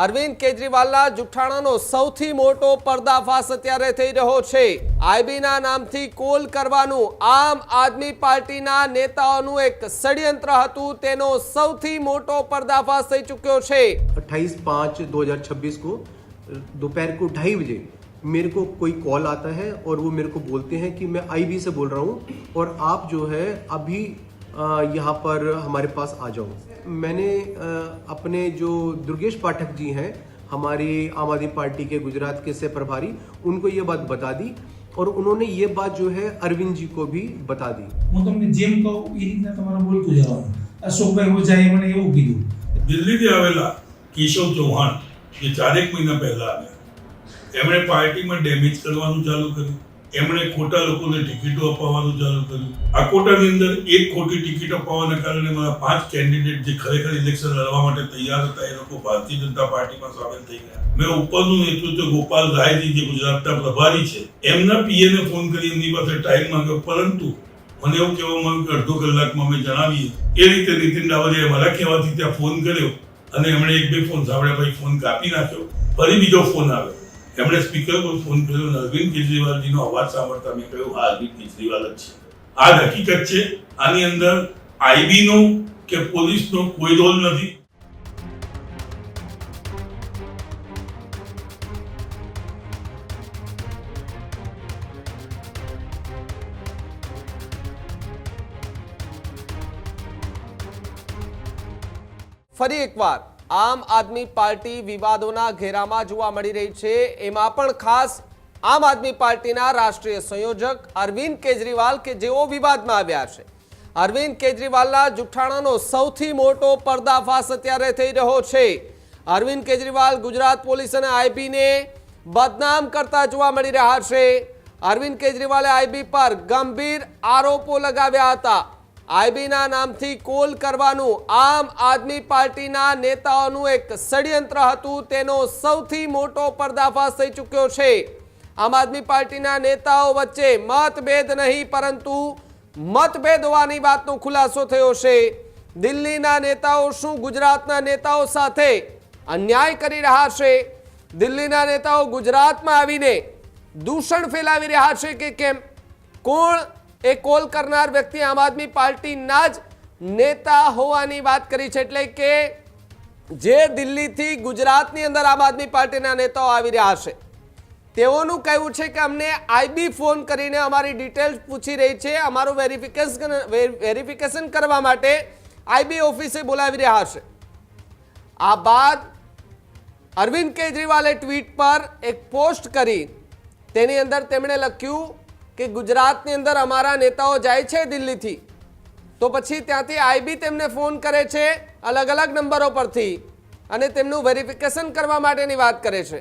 અરવિંદ કેજરીવાલના જુઠ્ઠાણાનો સૌથી મોટો પર્દાફાશ અત્યારે થઈ રહ્યો છે। આઈબીના નામથી કોલ કરવાનું આમ આદમી પાર્ટીના નેતાઓનું એક ષડયંત્ર હતું, તેનો સૌથી મોટો પર્દાફાશ થઈ ચૂક્યો છે। 28/5/2026 को दोपहर को 2:30 बजे मेरे को कोई कॉल आता है और वो मेरे को बोलते हैं कि मैं आईबी से बोल रहा हूँ और आप जो है अभी यहाँ पर हमारे पास आ जाओ। मैंने अपने जो दुर्गेश पाठक जी हैं, हमारी आम आदमी पार्टी के गुजरात के से प्रभारी, उनको ये बात बता दी और उन्होंने ये बात जो है अरविंद जी को भी बता दी। હું તમને જેમ કહું એ રીતના તમારે બોલતું જવાનું। અશોકભાઈ ઓઝાએ મને એવું કીધું। દિલ્હીથી આવેલા કેશવ ચૌહાણ જે 4 મહિના પહેલા આવ્યા, એમણે પાર્ટીમાં ડેમેજ કરવાનું ચાલુ કર્યું, એમણે ખોટા લોકોને ટિકિટો અપાવવાનું ચાલુ કર્યું। આ કોટાની અંદર એક ખોટી ટિકિટ અપાવવાના કારણે મારા 5 કેન્ડિડેટ જે ખરેખર ઇલેક્શન લડવા માટે તૈયાર હતા એ લોકો ભારતીય જનતા પાર્ટીમાં સામેલ થઈ ગયા। મેં ઉપરનું નેતૃત્વ ગોપાલ રાયજી જે ગુજરાતના પ્રભારી છે એમના પીએને ફોન કરી એમની પાસે ટાઈમ માંગ્યો, પરંતુ મને એવું કહેવામાં આવ્યું કે અડધો કલાકમાં અમે જણાવીએ। એ રીતે નીતિન ડાવરિયાએ મારા કહેવાથી ત્યાં ફોન કર્યો અને એમણે 1-2 ફોન સાંભળ્યા પછી ફોન કાપી નાખ્યો। ફરી બીજો ફોન આવ્યો, એમણે સ્પીકર પર ફોન કર્યો, અરવિંદ કેજરીવાલજીનો અવાજ સાંભળતા મેં કહ્યું આ અરવિંદ કેજરીવાલ જ છે, આ હકીકત છે। આની અંદર આઈબીનો કે પોલીસનો કોઈ રોલ નથી। ફરી એકવાર આમ આદમી પાર્ટી વિવાદોના ઘેરામાં જોવા મળી રહી છે। એમાં પણ ખાસ આમ આદમી પાર્ટીના રાષ્ટ્રીય સંયોજક અરવિંદ કેજરીવાલ કે જેઓ વિવાદમાં આવ્યા છે। અરવિંદ કેજરીવાલના જુઠ્ઠાણાનો સૌથી મોટો પર્દાફાશ અત્યારે થઈ રહ્યો છે। અરવિંદ કેજરીવાલ ગુજરાત પોલીસ અને આઈબીને બદનામ કરતા જોવા મળી રહ્યા છે। અરવિંદ કેજરીવાલે આઈબી પર ગંભીર આરોપો લગાવ્યા હતા। આઈબીના નામથી કોલ કરવાનું આમ આદમી પાર્ટીના નેતાઓનું એક ષડયંત્ર હતું, તેનો સૌથી મોટો પર્દાફાશ થઈ ચૂક્યો છે। આમ આદમી પાર્ટીના નેતાઓ વચ્ચે મતભેદ નહીં પરંતુ મતભેદ હોવાની વાતનો ખુલાસો થયો છે। દિલ્હીના નેતાઓ શું ગુજરાતના નેતાઓ સાથે અન્યાય કરી રહ્યા છે? દિલ્હીના નેતાઓ ગુજરાતમાં આવીને દૂષણ ફેલાવી રહ્યા છે કે કેમ? કોણ એ કોલ કરનાર વ્યક્તિ આમ આદમી પાર્ટીના જ નેતા હોવાની વાત કરી છે, એટલે કે જે દિલ્હીથી ગુજરાતની અંદર આમ આદમી પાર્ટીના નેતાઓ આવી રહ્યા છે તેઓનું કહેવું છે કે અમને આઈબી ફોન કરીને અમારી ડિટેલ્સ પૂછી રહી છે, અમારું વેરિફિકેશન કરવા માટે આઈબી ઓફિસે બોલાવી રહ્યા છે। આ બાદ અરવિંદ કેજરીવાલે ટ્વીટ પર એક પોસ્ટ કરી, તેની અંદર તેમણે લખ્યું કે ગુજરાતની અંદર અમારા નેતાઓ જાય છે દિલ્હીથી, તો પછી ત્યાંથી આઈબી તેમને ફોન કરે છે અલગ અલગ નંબરો પરથી અને તેમનું વેરિફિકેશન કરવા માટેની વાત કરે છે।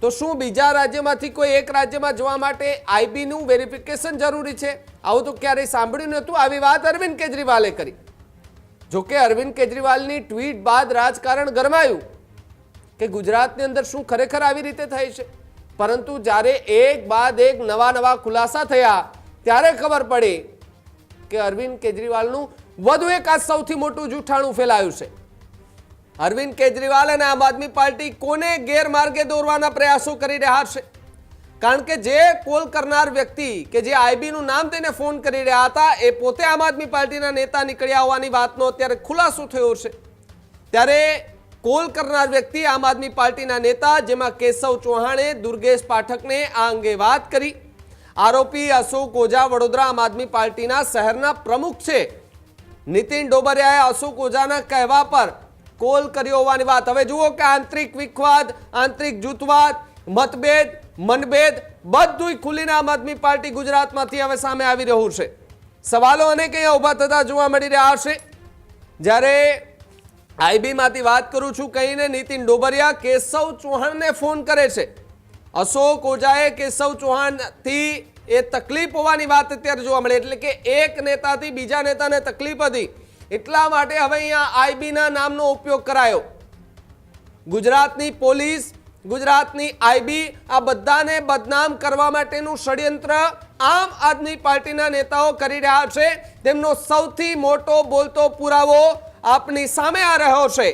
તો શું બીજા રાજ્યમાંથી કોઈ એક રાજ્યમાં જવા માટે આઈબીનું વેરિફિકેશન જરૂરી છે? આવું તો ક્યારેય સાંભળ્યું નહોતું। આવી વાત અરવિંદ કેજરીવાલે કરી। જોકે અરવિંદ કેજરીવાલની ટ્વીટ બાદ રાજકારણ ગરમાયું કે ગુજરાતની અંદર શું ખરેખર આવી રીતે થાય છે, પરંતુ જ્યારે એક બાદ એક નવા ખુલાસા થયા ત્યારે ખબર પડી કે અરવિંદ કેજરીવાલનું વધુ એક આ સૌથી મોટું જૂઠાણું ફેલાયું છે। અરવિંદ કેજરીવાલ અને આમ આદમી પાર્ટી કોને ગેરમાર્ગે દોરવાના પ્રયાસો કરી રહ્યા છે? કારણ કે જે કોલ કરનાર વ્યક્તિ કે જે આઈબીનું નામ તેને ફોન કરી રહ્યા હતા એ પોતે આમ આદમી પાર્ટીના નેતા નીકળ્યા હોવાની વાતનો અત્યારે ખુલાસો થયો છે। ત્યારે કોલ કરનાર વ્યક્તિ આમ આદમી પાર્ટીના નેતા, જેમાં કેશવ ચૌહાણે દુર્ગેશ પાઠકને આ અંગે વાત કરી। આરોપી અશોક ઓઝા વડોદરા આમ આદમી પાર્ટીના શહેરના પ્રમુખ છે। નીતિન ડોબરિયાએ અશોક ઓઝાના કહેવા પર કોલ કર્યો હોવાની વાત। હવે જુઓ કે આંતરિક વિખવાદ, આંતરિક જૂથવાદ, મતભેદ, મનભેદ બધું ખુલીને આમ આદમી પાર્ટી ગુજરાતમાંથી હવે સામે આવી રહ્યું છે। સવાલો અનેક અહીંયા ઉભા થતા જોવા મળી રહ્યા છે। જ્યારે આઈબીમાંથી વાત કરું છું કહીને નીતિન ડોબરિયા કેશવ ચૌહાણને ફોન કરે છે। અશોક ઓઝાએ કેશવ ચૌહાણથી એ તકલીફ હોવાની વાત અત્યારે જોવા મળે, એટલે કે એક નેતાથી બીજા નેતાને તકલીફ હતી, એટલા માટે હવે અહીંયા આઈબીના નામનો ઉપયોગ કરાયો। ગુજરાતની પોલીસ, ગુજરાતની આઈબી, આ બધાને બદનામ કરવા માટેનું ષડયંત્ર આમ આદમી પાર્ટીના નેતાઓ કરી રહ્યા છે। તેમનો સૌથી મોટો બોલતો પુરાવો આપની સામે આ રહ્યો છે।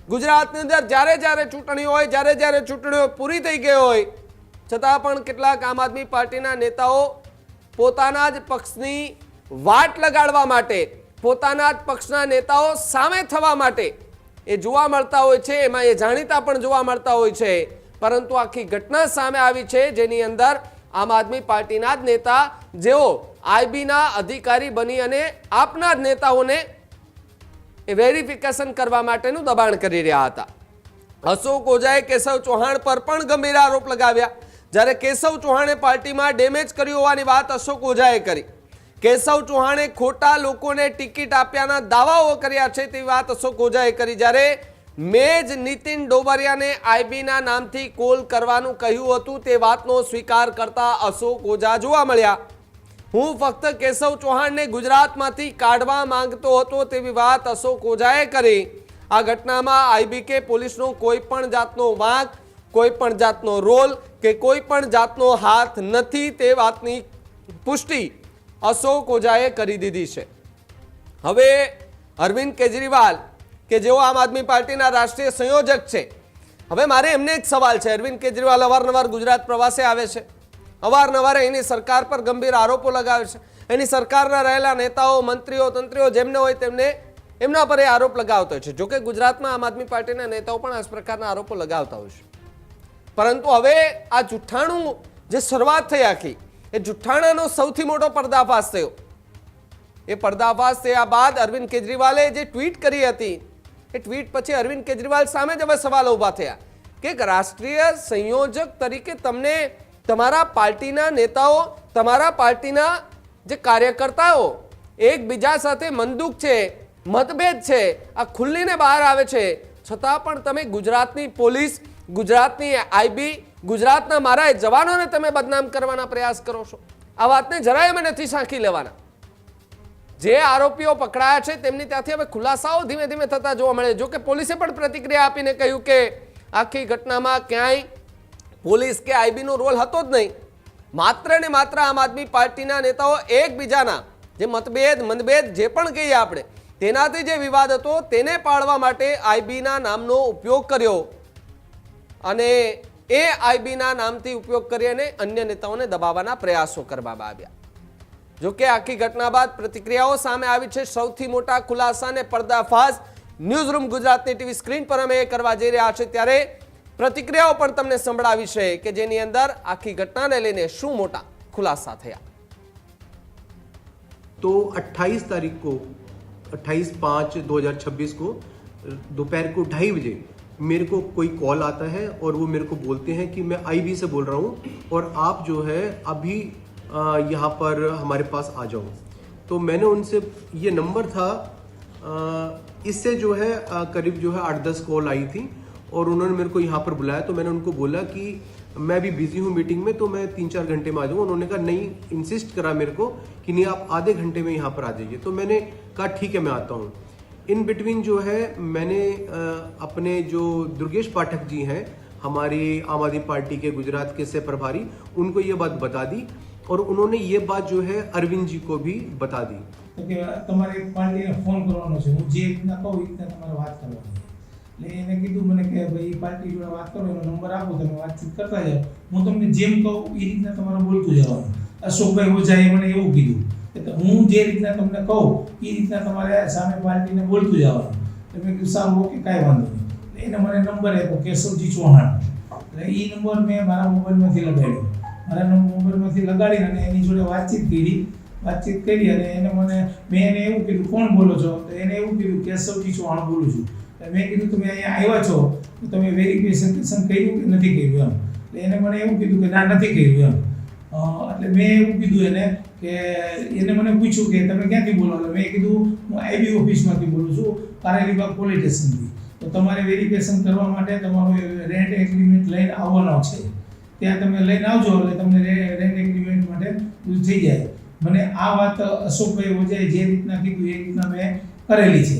ગુજરાતની અંદર જ્યારે ચૂંટણીઓ હોય, જ્યારે ચૂંટણીઓ પૂરી થઈ ગઈ હોય, છતાં પણ કેટલાક આમ આદમી પાર્ટીના નેતાઓ પોતાના જ પક્ષની વાટ લગાડવા માટે, પોતાના જ પક્ષના નેતાઓ સામે થવા માટે એ જોવા મળતા હોય છે. એમાં એ જાણીતા પણ જોવા મળતા હોય છે. પરંતુ આખી ઘટના સામે આવી છે જેની અંદર આમ આદમી પાર્ટીના જ નેતા, જેઓ આઈબીના અધિકારી બની અને આપના જ નેતાઓને એ વેરિફિકેશન કરવા માટેનું દબાણ કરી રહ્યા હતા. અશોક ઓઝાએ કેશવ ચૌહાણ પર પણ ગંભીર આરોપ લગાવ્યા. જ્યારે કેશવ ચૌહાણે પાર્ટીમાં ડેમેજ કર્યું હોવાની વાત અશોક ઓઝાએ કરી. કેશવ ચૌહાણે ખોટા લોકોને ટિકિટ આપ્યાના દાવાઓ કર્યા છે તેવી વાત અશોક ઓઝાએ કરી. જ્યારે મેં જ નીતિન ડોબરિયાને આઈબીના નામથી કોલ કરવાનું કહ્યું હતું તે વાતનો સ્વીકાર કરતા અશોક ઓઝા જોવા મળ્યા. હું ફક્ત કેશવ ચૌહાણને ગુજરાતમાંથી કાઢવા માંગતો હતો તેવી વાત અશોક ઓઝાએ કરી. આ ઘટનામાં આઈબીકે પોલીસનો કોઈ પણ જાતનો વાંક, કોઈ પણ જાતનો રોલ કે કોઈ પણ જાતનો હાથ નથી તે વાતની પુષ્ટિ અશોક ઓઝાએ કરી દીધી છે. હવે અરવિંદ કેજરીવાલ કે જેઓ આમ આદમી પાર્ટીના રાષ્ટ્રીય સંયોજક છે, હવે મારે એમને એક સવાલ છે. અરવિંદ કેજરીવાલ અવારનવાર ગુજરાત પ્રવાસે આવે છે, અવારનવાર એની સરકાર પર ગંભીર આરોપો લગાવે છે. એની સરકારના રહેલા નેતાઓ, મંત્રીઓ, તંત્રીઓ જેમને હોય તેમને એમના પર એ આરોપ લગાવતો હોય છે. જોકે ગુજરાતમાં આમ આદમી પાર્ટીના નેતાઓ પણ આ પ્રકારના આરોપો લગાવતા હોય છે. પરંતુ હવે આ જુઠ્ઠાણું જે શરૂઆત થઈ આખી, એ જુઠ્ઠાણાનો સૌથી મોટો પર્દાફાશ થયો. એ પર્દાફાશ થયા બાદ અરવિંદ કેજરીવાલે જે ટ્વીટ કરી હતી, એ ટ્વીટ પછી અરવિંદ કેજરીવાલ સામે જ હવે સવાલ ઊભા થયા કે એક રાષ્ટ્રીય સંયોજક તરીકે તમને તમારા પાર્ટીના નેતાઓ, તમારા પાર્ટીના જે કાર્યકર્તાઓ એકબીજા સાથે મંદુક છે, મતભેદ છે, આ ખુલ્લીને બહાર આવે છે, છતાં પણ તમે ગુજરાતની પોલીસ, ગુજરાતની આઈબી, ગુજરાતના મારા જવાનોને તમે બદનામ કરવાના પ્રયાસ કરો છો. આ વાતને જરાય અમે નથી સાંખી લેવાના. જે આરોપીઓ પકડાયા છે તેમની ત્યાંથી હવે ખુલાસાઓ ધીમે ધીમે થતા જોવા મળે. જો કે પોલીસે પણ પ્રતિક્રિયા આપીને કહ્યું કે આખી ઘટનામાં ક્યાંય પોલીસ કે આઈબીનો રોલ હતો જ નહીં. માત્ર ને માત્ર આમ આદમી પાર્ટીના નેતાઓ એકબીજાના જે મતભેદ જે પણ કહીએ આપણે, તેનાથી જે વિવાદ હતો તેને પાળવા માટે આઈબીના નામનો ઉપયોગ કર્યો અને એ આઈબીના નામથી ઉપયોગ કરી અને અન્ય નેતાઓને દબાવવાના પ્રયાસો કરવામાં આવ્યા. જોકે આખી ઘટના બાદ પ્રતિક્રિયાઓ સામે આવી છે. સૌથી મોટા ખુલાસા અને પર્દાફાશ ન્યૂઝ રૂમ ગુજરાતની ટીવી સ્ક્રીન પર અમે કરવા જઈ રહ્યા છે, ત્યારે प्रतिक्रियाओं पर तमने संभळावी छे के जेनी अंदर आखी घटना ने लईने शुं मोटा खुलासा थया। तो 28 तारीख को 28/5/2026 को दोपहर को 2:30 बजे मेरे को कोई कॉल आता है और वो मेरे को बोलते हैं कि मैं आईबी से बोल रहा हूँ और आप जो है अभी यहाँ पर हमारे पास आ जाओ। तो मैंने उनसे, ये नंबर था, इससे जो है करीब जो है 8-10 कॉल आई थी और उन्होंने मेरे को यहाँ पर बुलाया। तो मैंने उनको बोला कि मैं अभी बिजी हूँ मीटिंग में, तो मैं 3-4 घंटे में आ जाऊँ। उन्होंने कहा नहीं, इंसिस्ट करा मेरे को कि नहीं आप आधे घंटे में यहाँ पर आ जाइए। तो मैंने कहा ठीक है मैं आता हूँ। इन बिटवीन जो है मैंने अपने जो दुर्गेश पाठक जी हैं हमारी आम आदमी पार्टी के गुजरात के से प्रभारी, उनको ये बात बता दी और उन्होंने ये बात जो है अरविंद जी को भी बता दी। तो कि તમારી પાર્ટીને ફોન કરવાનો છે, હું જે રીતના કહું એ રીતના તમારે વાત કરવાની છે। એટલે એને કીધું મને કે ભાઈ પાર્ટી જોડે વાત કરો, એનો નંબર આપો, તમે વાતચીત કરતા જાઓ, હું તમને જેમ કહું એ રીતના તમારે બોલતું જવાનું। અશોકભાઈ ઓઝાએ મને એવું કીધું કે હું જે રીતના તમને કહું એ રીતના તમારે સામે પાર્ટીને બોલતું જવાનું। તો મેં કીધું સારું ઓકે કાંઈ વાંધો નહીં। એને મને નંબર આપ્યો કેશવજી ચૌહાણ। એટલે એ નંબર મેં મારા મોબાઈલમાંથી લગાડ્યો, મારા મોબાઈલમાંથી લગાડી અને એની જોડે વાતચીત કરી અને એને મને મેં એને એવું કીધું કોણ બોલો છો? તો એને એવું કીધું કેશવજી ચૌહાણ બોલું છું। મેં કીધું તમે અહીંયા આવ્યા છો તો તમે વેરિફિકેશન કર્યું કે નથી કર્યું એમ? એટલે એને મને એવું કીધું કે ના નથી કર્યું એમ। એટલે મેં એવું કીધું એને કે એને મને પૂછ્યું કે તમે ક્યાંથી બોલો? એટલે મેં કીધું હું આઈબી ઓફિસમાંથી બોલું છું, કારેલીબાગ પોલીસ સ્ટેશનથી। તો તમારે વેરિફિકેશન કરવા માટે તમારું રેન્ટ એગ્રીમેન્ટ લઈને આવવાનો છે, ત્યાં તમે લઈને આવજો એટલે તમને રેન્ટ એગ્રીમેન્ટ માટે બધું થઈ જાય। મને આ વાત અશોકભાઈ ઓઝાએ જે રીતના કીધું એ રીતના મેં કરેલી છે।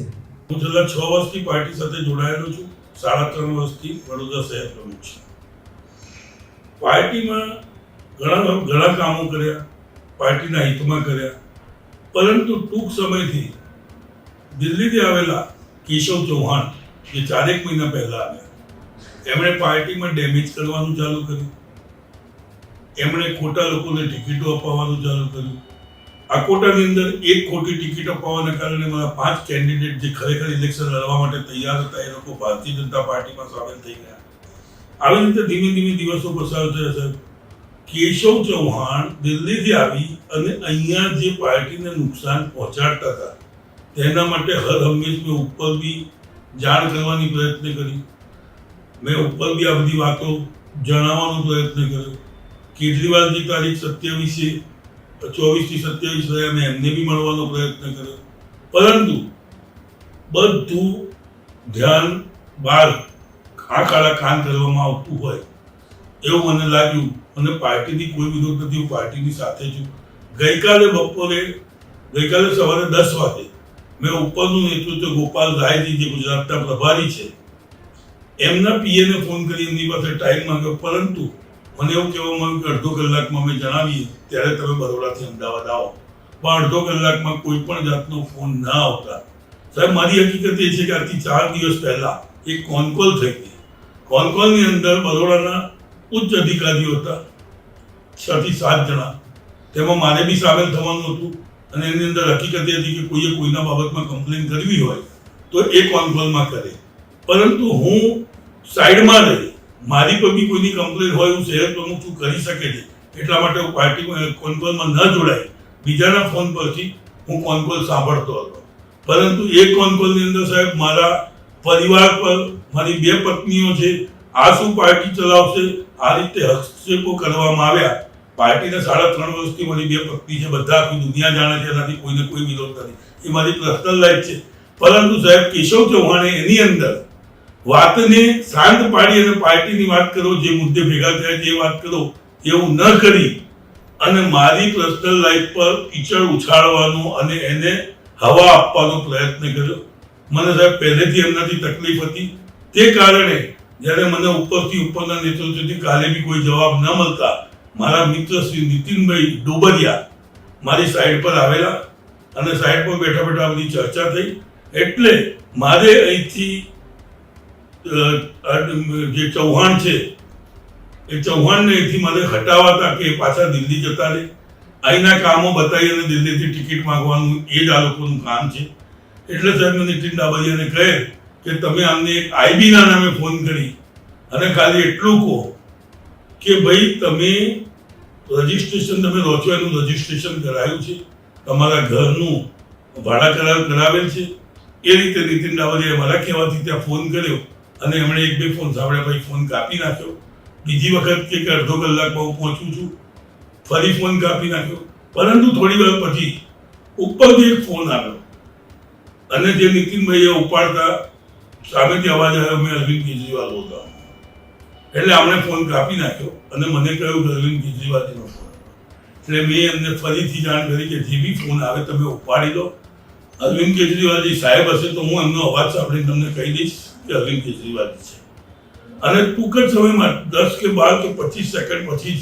હું છેલ્લા 6 વર્ષથી પાર્ટી સાથે જોડાયેલો છું, 3.5 વર્ષથી વડોદરા શહેર પ્રમુખ છું। પાર્ટીમાં ઘણા કામો કર્યા, પાર્ટીના હિતમાં કર્યા, પરંતુ ટૂંક સમયથી દિલ્હીથી આવેલા કેશવ ચૌહાણ જે 4 મહિના પહેલા આવ્યા, એમણે પાર્ટીમાં ડેમેજ કરવાનું ચાલુ કર્યું, એમણે ખોટા લોકોને ટિકિટો અપાવવાનું ચાલુ કર્યું. આ કોટાની અંદર એક ખોટી ટિકિટ અપાવવાના કારણે મારા 5 કેન્ડિડેટ જે ખરેખર ઇલેક્શન લડવા માટે તૈયાર હતા એ લોકો ભારતીય જનતા પાર્ટીમાં સામેલ થઈ ગયા. આવી રીતે ધીમે ધીમે દિવસો પસાર થયા. સાહેબ, કેશવ ચૌહાણ દિલ્હીથી આવી અને અહીંયા જે પાર્ટીને નુકસાન પહોંચાડતા હતા તેના માટે હર હંમેશ મેં ઉપર બી જાણ કરવાની પ્રયત્ન કરી, મેં ઉપર બી આ બધી વાતો જણાવવાનો પ્રયત્ન કર્યો. કેજરીવાલજી તારીખ 24 થી 27 રહ્યા, મેં એમને બી મળવાનો પ્રયત્ન કર્યો, પરંતુ બધું ધ્યાન બહાર આંખ આડા કાન કરવામાં આવતું હોય એવું મને લાગ્યું અને પાર્ટીની કોઈ વિરોધ નથી, હું પાર્ટીની સાથે છું. ગઈકાલે સવારે 10 વાગે મેં ઉપરનું નેતૃત્વ ગોપાલ રાયજી જે ગુજરાતના પ્રભારી છે એમના પીએને ફોન કરી એમની પાસે ટાઈમ માંગ્યો, પરંતુ મને એવું કહેવામાં આવ્યું કે અડધો કલાકમાં અમે જણાવીએ ત્યારે તમે બરોડાથી અમદાવાદ આવો. પણ અડધો કલાકમાં કોઈ પણ જાતનો ફોન ના આવતા સાહેબ મારી હકીકત એ છે કે આજથી 4 દિવસ પહેલા એક કોલ થઈ હતી. કોલની અંદર બરોડાના ઉચ્ચ અધિકારીઓ હતા, 6 થી 7 જણા, તેમાં મારે બી સામેલ થવાનું હતું અને એની અંદર હકીકત એ હતી કે કોઈએ કોઈના બાબતમાં કમ્પ્લેન કરવી હોય તો એ કોલમાં કરે, પરંતુ હું સાઈડમાં રહી મારી પર બી કોઈની કમ્પ્લેન હોય હું શહેર પ્રમુખ છું કરી શકે છે એટલા માટે હું પાર્ટીમાં કોલમાં ન જોડાઈ બીજાના ફોન પરથી હું કોલ સાંભળતો હતો. પરંતુ એ કોલની અંદર સાહેબ મારા પરિવાર પર મારી 2 પત્નીઓ છે, આ શું પાર્ટી ચલાવશે આ રીતે હસ્તક્ષેપો કરવામાં આવ્યા. પાર્ટીને 3.5 વર્ષથી મારી 2 પત્ની છે, બધા આખી દુનિયા જાણે છે, એનાથી કોઈને કોઈ વિરોધ નથી, એ મારી પર્સનલ લાઈફ છે. પરંતુ સાહેબ કેશવ ચૌહાણે એની અંદર વાતને શાંત પાડી અને પાર્ટીની વાત કરો, જે મુદ્દે ભેગા થયા છે એ વાત કરો, એવું ન કરી અને મારી પર્સનલ લાઈફ પર કીચડ ઉછાળવાનો અને એને હવા આપવાનો પ્રયત્ન કર્યો. મને સાહેબ પહેલેથી એમનાથી તકલીફ હતી, તે કારણે જ્યારે મને ઉપરના નેતૃત્વથી કાલે બી કોઈ જવાબ ન મળતા મારા મિત્ર શ્રી નીતિનભાઈ ડોબરિયા મારી સાઈડ પર આવેલા અને સાઈડ પર બેઠા બેઠા બધી ચર્ચા થઈ. એટલે મારે અહીંથી જે ચૌહાણ છે એ ચૌહાણને અહીંથી મારે હટાવતા કે પાછા દિલ્હી જતા રહે, અહીંના કામો બતાવી અને દિલ્હીથી ટિકિટ માંગવાનું એ જ આ લોકોનું કામ છે. એટલે સાહેબ મેં નીતિન ડાબરિયાને કહે કે તમે અમને એક આઈબીના નામે ફોન કરી અને ખાલી એટલું કહો કે ભાઈ તમે રજીસ્ટ્રેશન તમે રહો છો એનું રજીસ્ટ્રેશન કરાયું છે, તમારા ઘરનું ભાડા કરાવેલ છે. એ રીતે નીતિન ડાબરિયાએ મારા કહેવાથી ત્યાં ફોન કર્યો અને એમણે 1-2 ફોન સાંભળ્યા પછી ફોન કાપી નાખ્યો. બીજી વખત કે અડધો કલાકમાં હું પહોંચું છું, ફરી ફોન કાપી નાખ્યો. પરંતુ થોડી વાર પછી ઉપરથી એક ફોન આવ્યો અને જે નીતિનભાઈએ ઉપાડતા સામેથી અવાજ આવ્યો, મેં અરવિંદ કેજરીવાલ બોલતા. એટલે આમણે ફોન કાપી નાખ્યો અને મને કહ્યું કે અરવિંદ કેજરીવાલજીનો ફોન. એટલે મેં એમને ફરીથી જાણ કરી કે જે બી ફોન આવે તમે ઉપાડી લો, અરવિંદ કેજરીવાલજી સાહેબ હશે તો હું એમનો અવાજ સાંભળીને તમને કહી દઈશ કે અરવિંદ કેજરીવાલજી છે. અને ટૂંક જ સમયમાં 10 કે 12 કે 25 સેકન્ડ પછી જ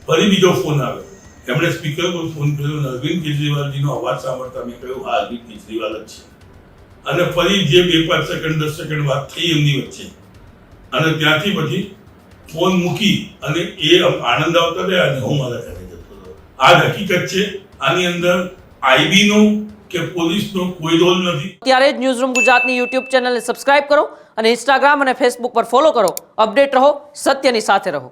ફરી બીજો ફોન આવ્યો. એમણે સ્પીકર પર ફોન કર્યો અને અરવિંદ કેજરીવાલજીનો અવાજ સાંભળતા મેં કહ્યું હા અરવિંદ કેજરીવાલ જ છે. અને ફરી જે 2-5 સેકન્ડ 10 સેકન્ડ વાત થઈ એમની વચ્ચે અને ત્યાંથી પછી ફોન મૂકી અને એ આનંદ આવતા રહ્યા અને હું મારા ઘરે જતો રહ્યો. આ હકીકત છે, આની અંદર આઈબીનો કે પોલીસનો કોઈ રોલ નથી. ત્યારે જ ન્યૂઝરૂમ ગુજરાતની યુટ્યુબ ચેનલને સબસ્ક્રાઇબ કરો અને ઇન્સ્ટાગ્રામ અને ફેસબુક પર ફોલો કરો. અપડેટ રહો, સત્યની સાથે રહો.